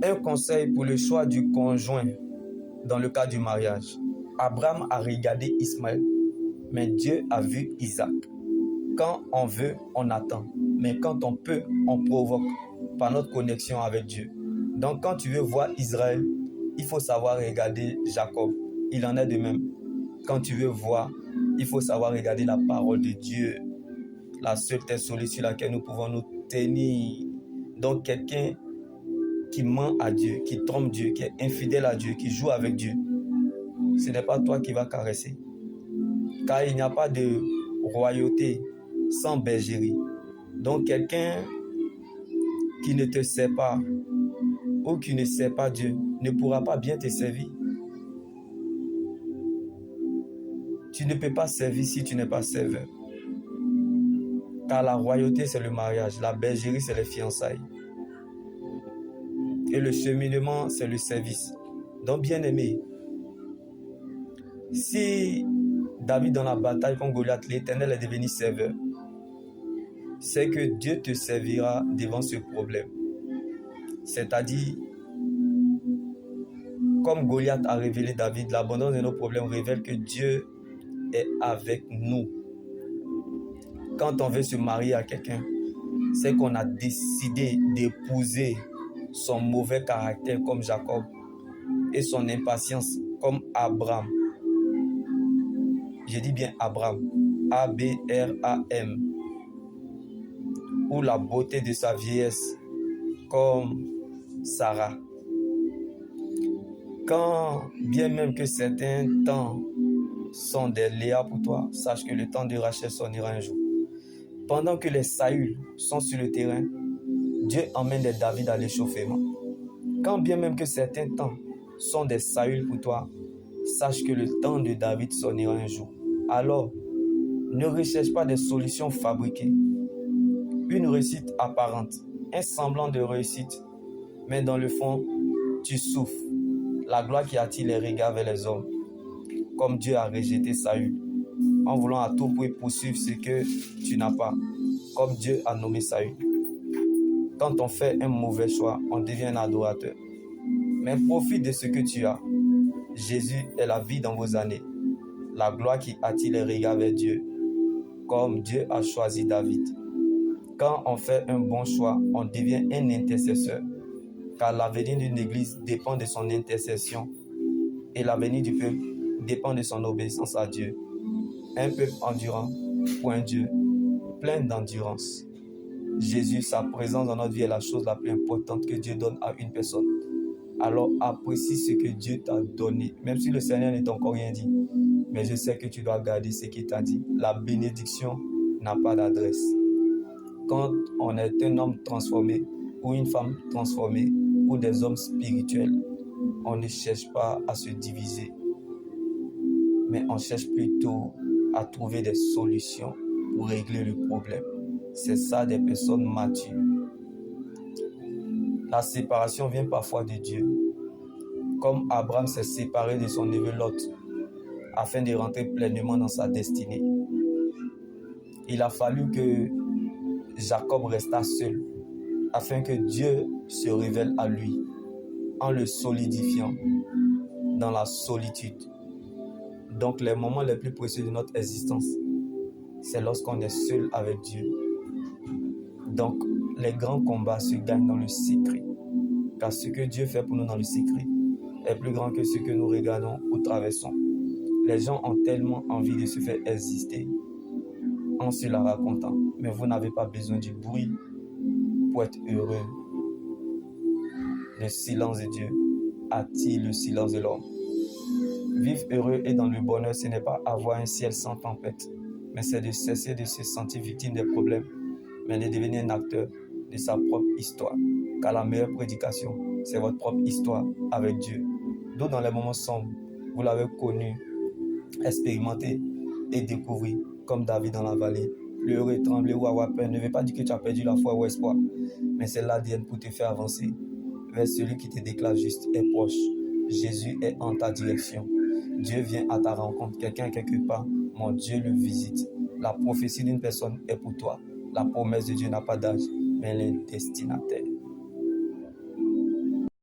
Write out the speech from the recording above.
Un conseil pour le choix du conjoint dans le cas du mariage. Abraham a regardé Ismaël, mais Dieu a vu Isaac. Quand on veut, on attend. Mais quand on peut, on provoque par notre connexion avec Dieu. Donc quand tu veux voir Israël, il faut savoir regarder Jacob. Il en est de même. Quand tu veux voir, il faut savoir regarder la parole de Dieu. La seule tête solide sur laquelle nous pouvons nous tenir. Donc quelqu'un qui ment à Dieu, qui trompe Dieu, qui est infidèle à Dieu, qui joue avec Dieu, ce n'est pas toi qui vas caresser. Car il n'y a pas de royauté sans bergerie. Donc quelqu'un qui ne te sait pas ou qui ne sait pas Dieu ne pourra pas bien te servir. Tu ne peux pas servir si tu n'es pas serveur. Car la royauté, c'est le mariage. La bergerie, c'est les fiançailles. Et le cheminement, c'est le service. Donc, bien aimé, si David dans la bataille contre Goliath, l'Éternel est devenu serveur, c'est que Dieu te servira devant ce problème. C'est-à-dire, comme Goliath a révélé David, l'abondance de nos problèmes révèle que Dieu est avec nous. Quand on veut se marier à quelqu'un, c'est qu'on a décidé d'épouser son mauvais caractère comme Jacob et son impatience comme Abraham. Je dis bien Abraham, A-B-R-A-M, ou la beauté de sa vieillesse comme Sarah. Quand bien même que certains temps sont des Léa pour toi, sache que le temps de Rachel sonnera un jour. Pendant que les Saül sont sur le terrain, Dieu emmène des David à l'échauffement. Quand bien même que certains temps sont des Saül pour toi, sache que le temps de David sonnera un jour. Alors, ne recherche pas des solutions fabriquées, une réussite apparente, un semblant de réussite, mais dans le fond, tu souffres. La gloire qui attire les regards vers les hommes, comme Dieu a rejeté Saül, en voulant à tout prix poursuivre ce que tu n'as pas, comme Dieu a nommé Saül. Quand on fait un mauvais choix, on devient un adorateur. Mais profite de ce que tu as. Jésus est la vie dans vos années, la gloire qui attire les regards vers Dieu, comme Dieu a choisi David. Quand on fait un bon choix, on devient un intercesseur, car l'avenir d'une église dépend de son intercession et l'avenir du peuple dépend de son obéissance à Dieu. Un peuple endurant pour un Dieu plein d'endurance. Jésus, sa présence dans notre vie est la chose la plus importante que Dieu donne à une personne. Alors apprécie ce que Dieu t'a donné, même si le Seigneur ne t'a encore rien dit. Mais je sais que tu dois garder ce qu'il t'a dit. La bénédiction n'a pas d'adresse. Quand on est un homme transformé ou une femme transformée ou des hommes spirituels, on ne cherche pas à se diviser, mais on cherche plutôt à trouver des solutions pour régler le problème. C'est ça des personnes matures. La séparation vient parfois de Dieu. Comme Abraham s'est séparé de son neveu Lot afin de rentrer pleinement dans sa destinée. Il a fallu que Jacob resta seul afin que Dieu se révèle à lui en le solidifiant dans la solitude. Donc les moments les plus précieux de notre existence, c'est lorsqu'on est seul avec Dieu. Donc les grands combats se gagnent dans le secret, car ce que Dieu fait pour nous dans le secret est plus grand que ce que nous regardons ou traversons. Les gens ont tellement envie de se faire exister en se la racontant, mais vous n'avez pas besoin du bruit pour être heureux. Le silence de Dieu attire le silence de l'homme. Vivre heureux et dans le bonheur, ce n'est pas avoir un ciel sans tempête, mais c'est de cesser de se sentir victime des problèmes, mais de devenir un acteur de sa propre histoire. Car la meilleure prédication, c'est votre propre histoire avec Dieu. D'où dans les moments sombres, vous l'avez connu, expérimenté et découvert, comme David dans la vallée. Pleurer, trembler ou avoir peur ne veut pas dire que tu as perdu la foi ou espoir, mais c'est l'ADN pour te faire avancer vers celui qui te déclare juste et proche. Jésus est en ta direction. Dieu vient à ta rencontre. Quelqu'un quelque part, mon Dieu le visite. La prophétie d'une personne est pour toi. La promesse de Dieu n'a pas d'âge, mais elle est destinataire.